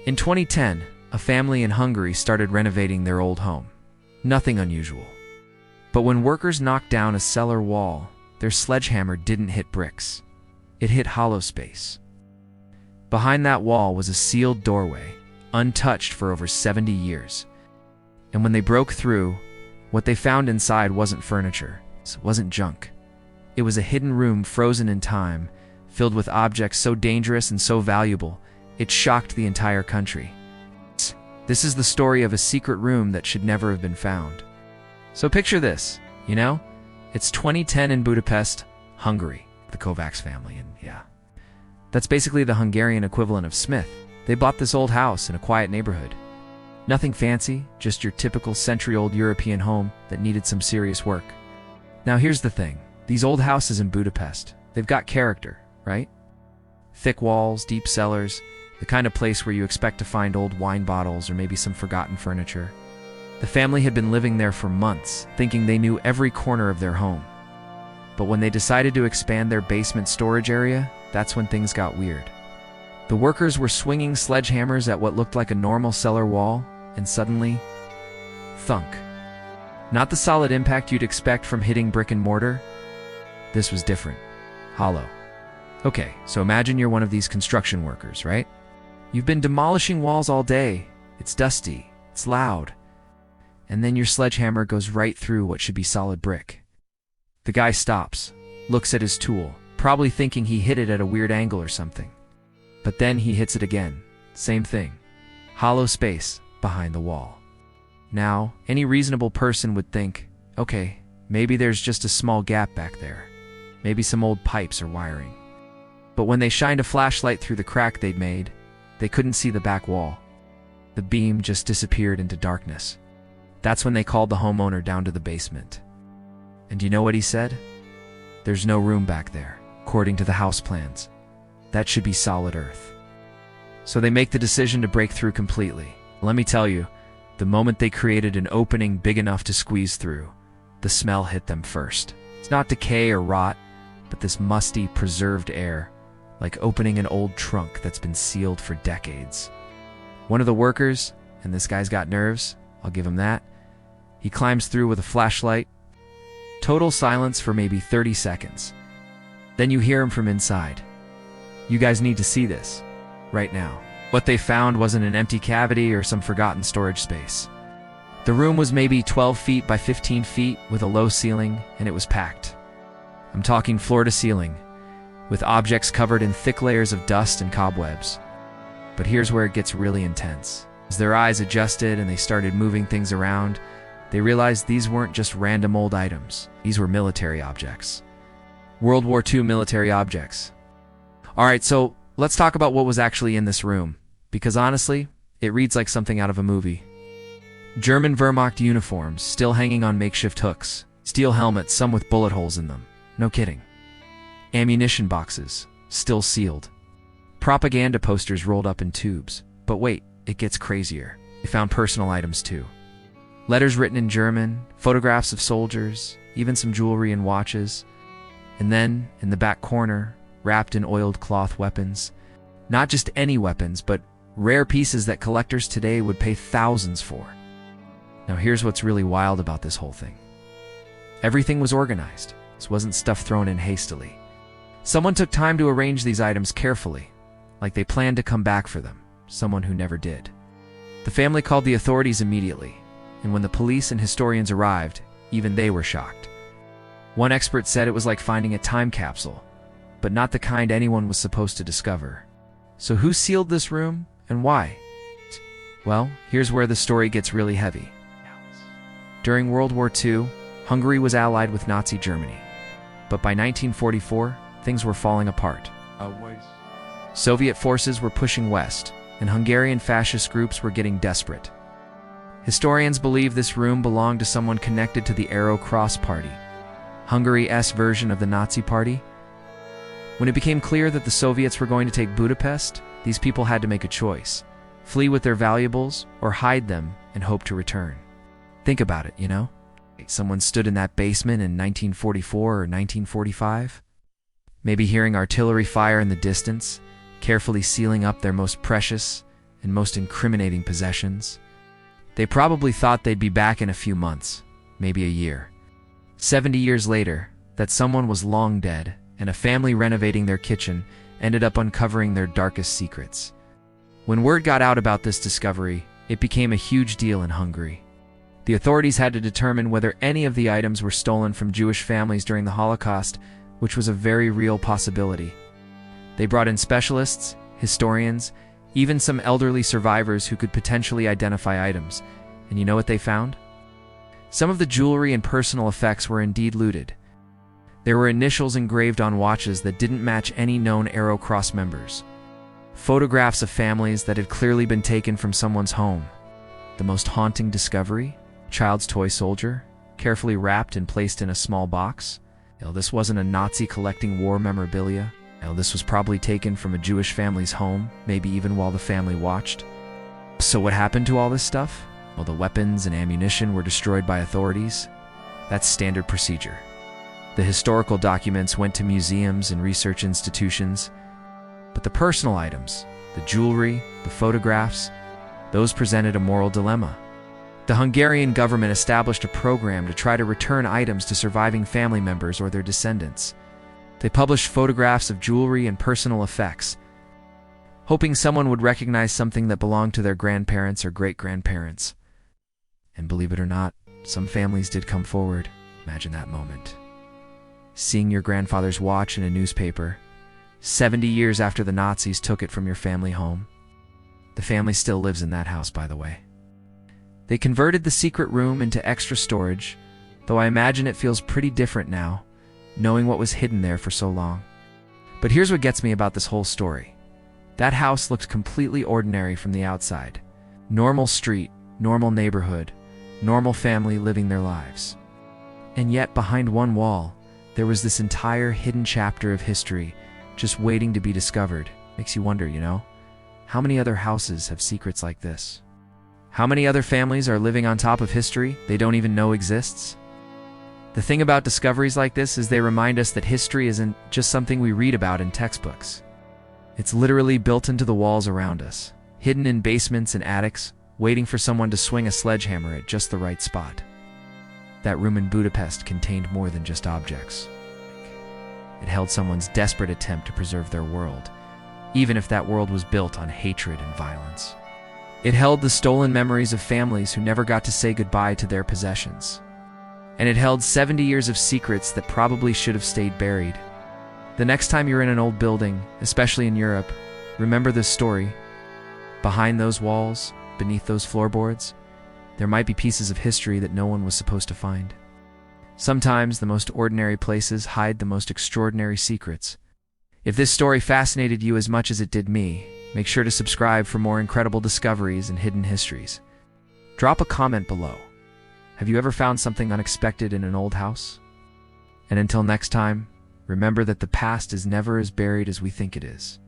In 2010, a family in Hungary started renovating their old home. Nothing unusual. But when workers knocked down a cellar wall, their sledgehammer didn't hit bricks. It hit hollow space. Behind that wall was a sealed doorway, untouched for over 70 years. And when they broke through, what they found inside wasn't furniture, it wasn't junk. It was a hidden room frozen in time, filled with objects so dangerous and so valuable, it shocked the entire country. This is the story of a secret room that should never have been found. So picture this, it's 2010 in Budapest, Hungary, the Kovacs family, and yeah. That's basically the Hungarian equivalent of Smith. They bought this old house in a quiet neighborhood. Nothing fancy, just your typical century-old European home that needed some serious work. Now here's the thing, these old houses in Budapest, they've got character, right? Thick walls, deep cellars, the kind of place where you expect to find old wine bottles or maybe some forgotten furniture. The family had been living there for months, thinking they knew every corner of their home. But when they decided to expand their basement storage area, that's when things got weird. The workers were swinging sledgehammers at what looked like a normal cellar wall, and suddenly, thunk. Not the solid impact you'd expect from hitting brick and mortar. This was different. Hollow. Okay, so imagine you're one of these construction workers, right? You've been demolishing walls all day. It's dusty. It's loud. And then your sledgehammer goes right through what should be solid brick. The guy stops, looks at his tool, probably thinking he hit it at a weird angle or something. But then he hits it again. Same thing. Hollow space behind the wall. Now, any reasonable person would think, okay, maybe there's just a small gap back there. Maybe some old pipes or wiring. But when they shined a flashlight through the crack they'd made, they couldn't see the back wall. The beam just disappeared into darkness. That's when they called the homeowner down to the basement. And you know what he said? There's no room back there, according to the house plans. That should be solid earth. So they make the decision to break through completely. Let me tell you, the moment they created an opening big enough to squeeze through, the smell hit them first. It's not decay or rot, but this musty, preserved air, like opening an old trunk that's been sealed for decades. One of the workers, and this guy's got nerves, I'll give him that, he climbs through with a flashlight. Total silence for maybe 30 seconds. Then you hear him from inside. You guys need to see this, right now. What they found wasn't an empty cavity or some forgotten storage space. The room was maybe 12 feet by 15 feet with a low ceiling, and it was packed. I'm talking floor to ceiling, with objects covered in thick layers of dust and cobwebs. But here's where it gets really intense. As their eyes adjusted and they started moving things around, they realized these weren't just random old items. These were military objects. World War II military objects. Alright, so let's talk about what was actually in this room, because honestly, it reads like something out of a movie. German Wehrmacht uniforms, still hanging on makeshift hooks. Steel helmets, some with bullet holes in them. No kidding. Ammunition boxes, still sealed. Propaganda posters rolled up in tubes. But wait, it gets crazier. They found personal items too. Letters written in German, photographs of soldiers, even some jewelry and watches. And then, in the back corner, wrapped in oiled cloth weapons. Not just any weapons, but rare pieces that collectors today would pay thousands for. Now here's what's really wild about this whole thing. Everything was organized. This wasn't stuff thrown in hastily. Someone took time to arrange these items carefully, like they planned to come back for them, someone who never did. The family called the authorities immediately, and when the police and historians arrived, even they were shocked. One expert said it was like finding a time capsule, but not the kind anyone was supposed to discover. So who sealed this room, and why? Well, here's where the story gets really heavy. During World War II, Hungary was allied with Nazi Germany. But by 1944, things were falling apart. Soviet forces were pushing west, and Hungarian fascist groups were getting desperate. Historians believe this room belonged to someone connected to the Arrow Cross Party, Hungary's version of the Nazi Party. When it became clear that the Soviets were going to take Budapest, these people had to make a choice: flee with their valuables or hide them and hope to return. Think about it, Someone stood in that basement in 1944 or 1945, maybe hearing artillery fire in the distance, carefully sealing up their most precious, and most incriminating possessions. They probably thought they'd be back in a few months, maybe a year. 70 years later, that someone was long dead, and a family renovating their kitchen ended up uncovering their darkest secrets. When word got out about this discovery, it became a huge deal in Hungary. The authorities had to determine whether any of the items were stolen from Jewish families during the Holocaust, which was a very real possibility. They brought in specialists, historians, even some elderly survivors who could potentially identify items. And you know what they found? Some of the jewelry and personal effects were indeed looted. There were initials engraved on watches that didn't match any known Arrow Cross members. Photographs of families that had clearly been taken from someone's home. The most haunting discovery? Child's toy soldier, carefully wrapped and placed in a small box. This wasn't a Nazi collecting war memorabilia. This was probably taken from a Jewish family's home, maybe even while the family watched. So what happened to all this stuff? Well, the weapons and ammunition were destroyed by authorities. That's standard procedure. The historical documents went to museums and research institutions. But the personal items, the jewelry, the photographs, those presented a moral dilemma. The Hungarian government established a program to try to return items to surviving family members or their descendants. They published photographs of jewelry and personal effects, hoping someone would recognize something that belonged to their grandparents or great-grandparents. And believe it or not, some families did come forward. Imagine that moment. Seeing your grandfather's watch in a newspaper, 70 years after the Nazis took it from your family home. The family still lives in that house, by the way. They converted the secret room into extra storage, though I imagine it feels pretty different now, knowing what was hidden there for so long. But here's what gets me about this whole story. That house looked completely ordinary from the outside. Normal street, normal neighborhood, normal family living their lives. And yet, behind one wall, there was this entire hidden chapter of history just waiting to be discovered. Makes you wonder, you know? How many other houses have secrets like this? How many other families are living on top of history they don't even know exists? The thing about discoveries like this is they remind us that history isn't just something we read about in textbooks. It's literally built into the walls around us, hidden in basements and attics, waiting for someone to swing a sledgehammer at just the right spot. That room in Budapest contained more than just objects. It held someone's desperate attempt to preserve their world, even if that world was built on hatred and violence. It held the stolen memories of families who never got to say goodbye to their possessions. And it held 70 years of secrets that probably should have stayed buried. The next time you're in an old building, especially in Europe, remember this story. Behind those walls, beneath those floorboards, there might be pieces of history that no one was supposed to find. Sometimes the most ordinary places hide the most extraordinary secrets. If this story fascinated you as much as it did me, make sure to subscribe for more incredible discoveries and hidden histories. Drop a comment below. Have you ever found something unexpected in an old house? And until next time, remember that the past is never as buried as we think it is.